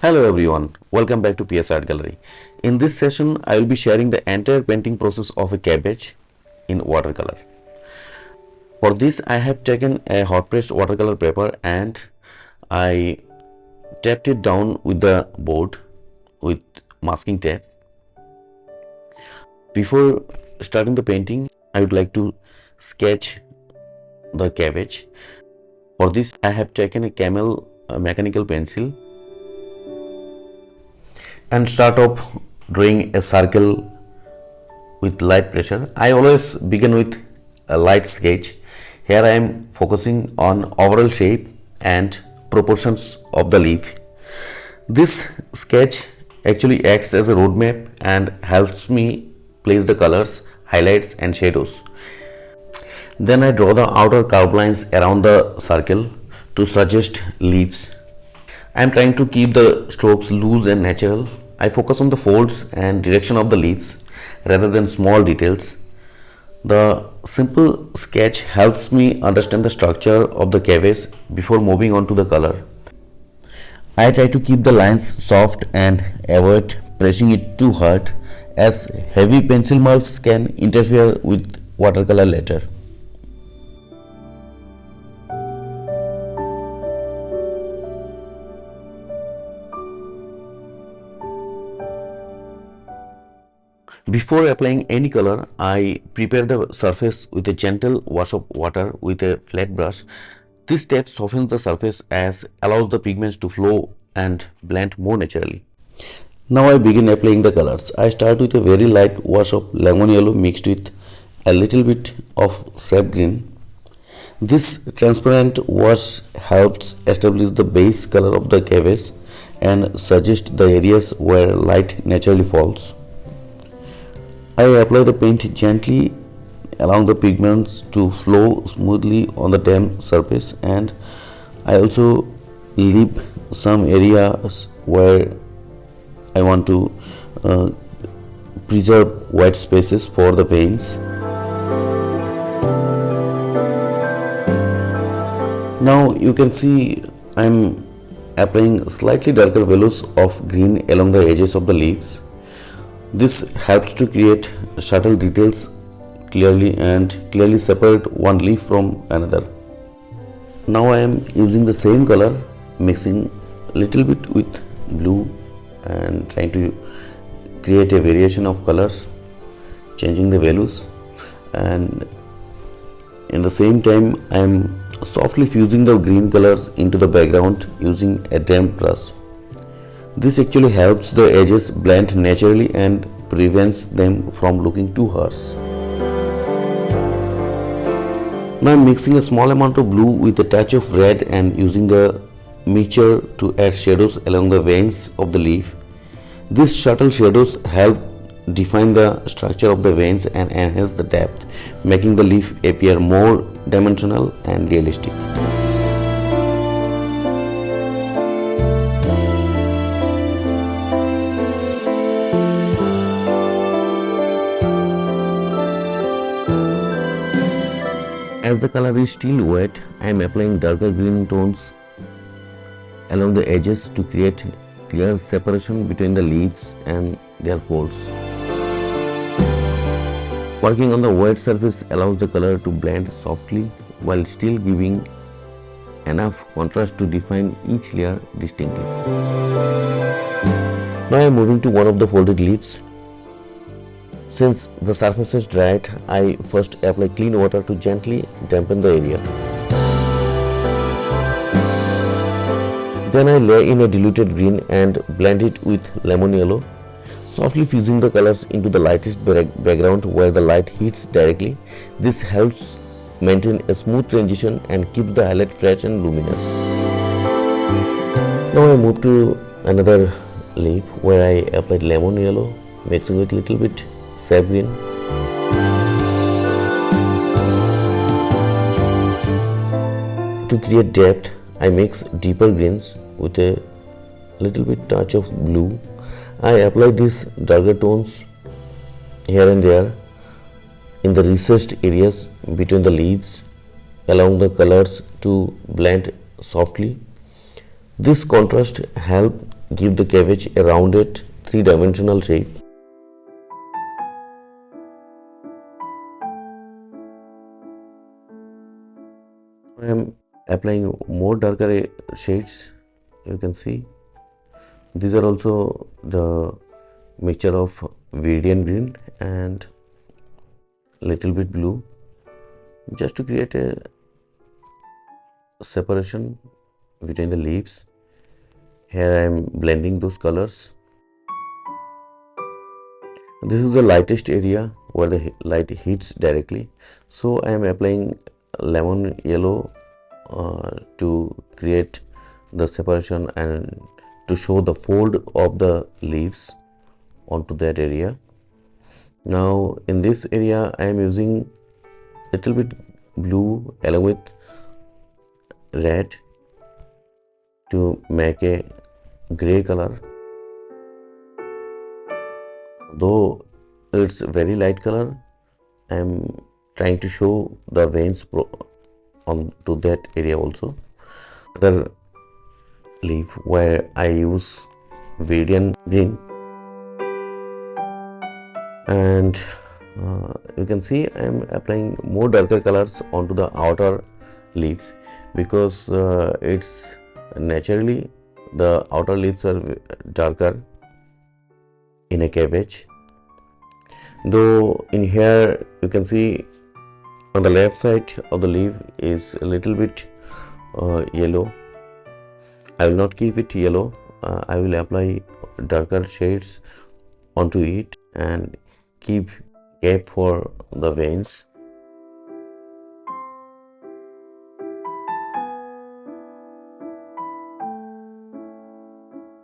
Hello everyone, welcome back to PS Art Gallery. In this session, I will be sharing the entire painting process of a cabbage in watercolor. For this, I have taken a hot pressed watercolor paper and I tapped it down with the board with masking tape. Before starting the painting, I would like to sketch the cabbage. For this, I have taken a camel mechanical pencil and start off drawing a circle with light pressure. I always begin with a light sketch. Here I am focusing on overall shape and proportions of the leaf. This sketch actually acts as a roadmap and helps me place the colors, highlights and shadows. Then I draw the outer curved lines around the circle to suggest leaves. I am trying to keep the strokes loose and natural. I focus on the folds and direction of the leaves rather than small details. The simple sketch helps me understand the structure of the cabbage before moving on to the color. I try to keep the lines soft and avoid pressing it too hard, as heavy pencil marks can interfere with watercolor later. Before applying any color, I prepare the surface with a gentle wash of water with a flat brush. This step softens the surface as allows the pigments to flow and blend more naturally. Now I begin applying the colors. I start with a very light wash of lemon yellow mixed with a little bit of sap green. This transparent wash helps establish the base color of the cabbage and suggest the areas where light naturally falls. I apply the paint gently along the pigments to flow smoothly on the damp surface, and I also leave some areas where I want to preserve white spaces for the veins. Now you can see I am applying slightly darker values of green along the edges of the leaves. This helps to create subtle details clearly separate one leaf from another. Now I am using the same color, mixing a little bit with blue and trying to create a variation of colors, changing the values, and in the same time I am softly fusing the green colors into the background using a damp brush. This actually helps the edges blend naturally and prevents them from looking too harsh. Now I am mixing a small amount of blue with a touch of red and using the mixture to add shadows along the veins of the leaf. These subtle shadows help define the structure of the veins and enhance the depth, making the leaf appear more dimensional and realistic. As the color is still wet, I am applying darker green tones along the edges to create clear separation between the leaves and their folds. Working on the wet surface allows the color to blend softly while still giving enough contrast to define each layer distinctly. Now I am moving to one of the folded leaves. Since the surface is dried, I first apply clean water to gently dampen the area. Then I lay in a diluted green and blend it with lemon yellow, softly fusing the colors into the lightest background where the light hits directly. This helps maintain a smooth transition and keeps the highlight fresh and luminous. Now I move to another leaf where I applied lemon yellow, mixing with little bit sap green. To create depth, I mix deeper greens with a little bit touch of blue. I apply these darker tones here and there in the recessed areas between the leaves, allowing the colors to blend softly. This contrast helps give the cabbage a rounded three-dimensional shape. I am applying more darker shades. You can see these are also the mixture of Viridian green and little bit blue, just to create a separation between the leaves. Here I am blending those colors. This is the lightest area where the light hits directly, so I am applying lemon yellow to create the separation and to show the fold of the leaves onto that area. Now in this area I am using little bit blue along with red to make a gray color. Though it's very light color, I am trying to show the veins on to that area also. Other leaf where I use Viridian green, and you can see I am applying more darker colors onto the outer leaves because it's naturally the outer leaves are darker in a cabbage. Though in here you can see on the left side of the leaf is a little bit yellow. I will not keep it yellow. I will apply darker shades onto it and keep gap for the veins.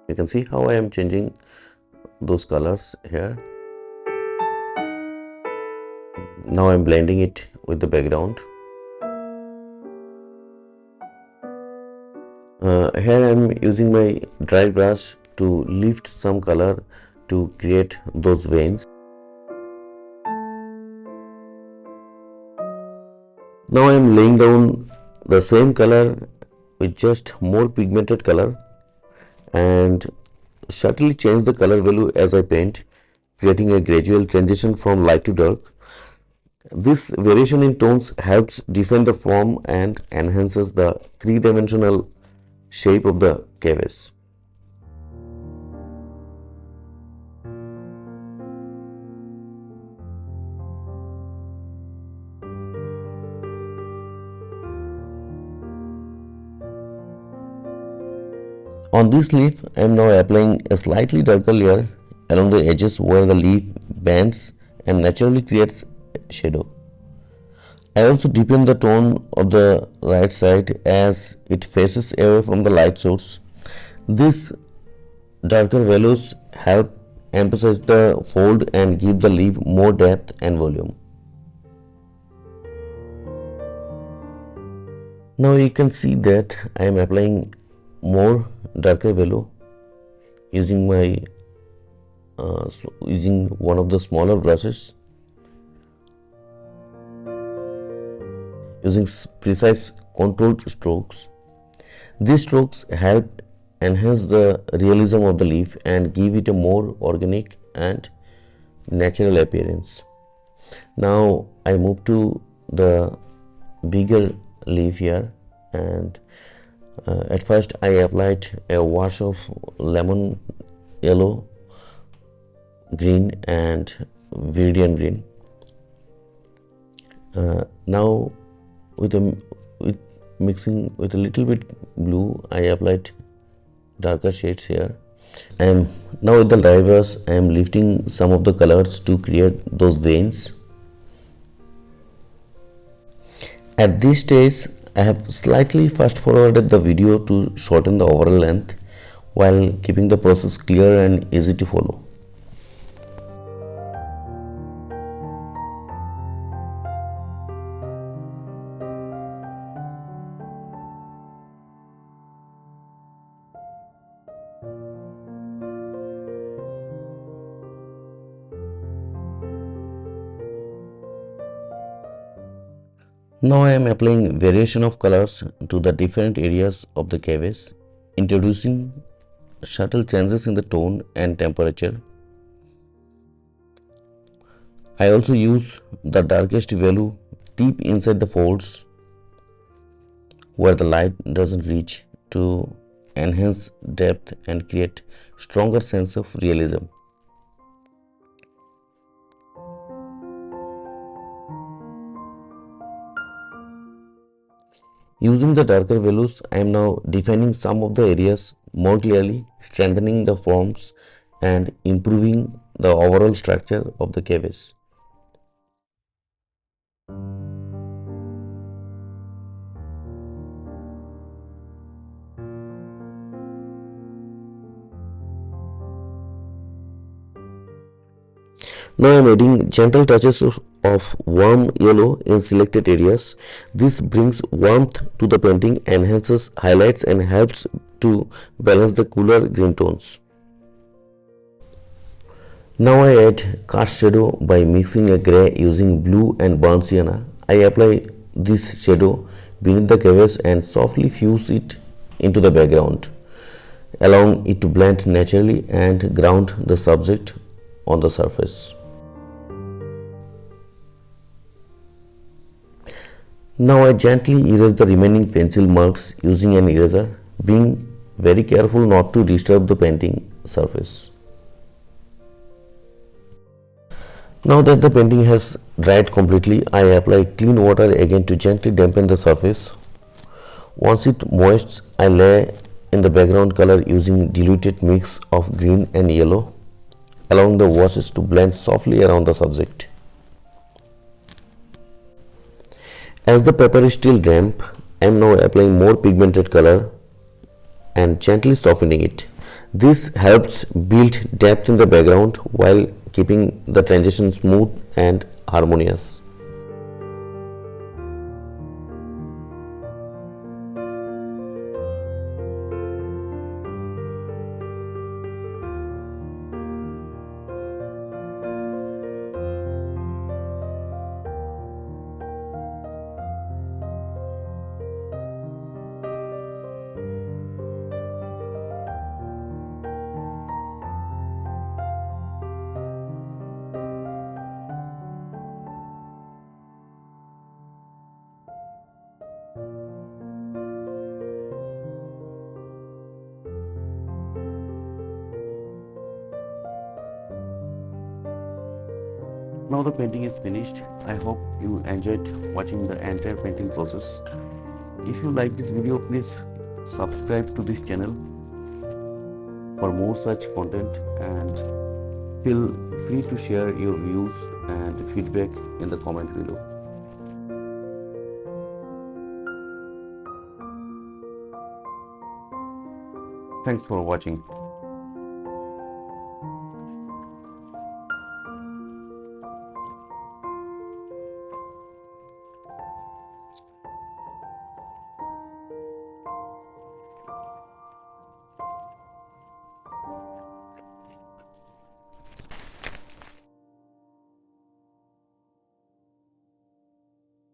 You can see how I am changing those colors here. Now I am blending it with the background. Here I am using my dry brush to lift some color to create those veins. Now I am laying down the same color with just more pigmented color and subtly change the color value as I paint, creating a gradual transition from light to dark. This variation in tones helps define the form and enhances the three-dimensional shape of the cabbage. On this leaf, I am now applying a slightly darker layer along the edges where the leaf bends and naturally creates shadow. I also deepen the tone of the right side as it faces away from the light source. These darker values help emphasize the fold and give the leaf more depth and volume. Now you can see that I am applying more darker value using my using one of the smaller brushes, using precise controlled strokes. These strokes help enhance the realism of the leaf and give it a more organic and natural appearance. Now I move to the bigger leaf here, and at first I applied a wash of lemon yellow, green and Viridian green. Now with mixing with a little bit blue, I applied darker shades here, and now with the dry brush I am lifting some of the colors to create those veins. At this stage I have slightly fast forwarded the video to shorten the overall length while keeping the process clear and easy to follow. Now I am applying variation of colors to the different areas of the cabbage, introducing subtle changes in the tone and temperature. I also use the darkest value deep inside the folds where the light doesn't reach to enhance depth and create stronger sense of realism. Using the darker values, I am now defining some of the areas more clearly, strengthening the forms and improving the overall structure of the cabbage. Now I am adding gentle touches of warm yellow in selected areas. This brings warmth to the painting, enhances highlights and helps to balance the cooler green tones. Now I add cast shadow by mixing a grey using blue and burnt sienna. I apply this shadow beneath the canvas and softly fuse it into the background, allowing it to blend naturally and ground the subject on the surface. Now I gently erase the remaining pencil marks using an eraser, being very careful not to disturb the painting surface. Now that the painting has dried completely, I apply clean water again to gently dampen the surface. Once it moists, I lay in the background color using diluted mix of green and yellow, allowing the washes to blend softly around the subject. As the paper is still damp, I am now applying more pigmented color and gently softening it. This helps build depth in the background while keeping the transition smooth and harmonious. Now the painting is finished. I hope you enjoyed watching the entire painting process. If you like this video, please subscribe to this channel for more such content and feel free to share your views and feedback in the comment below. Thanks for watching.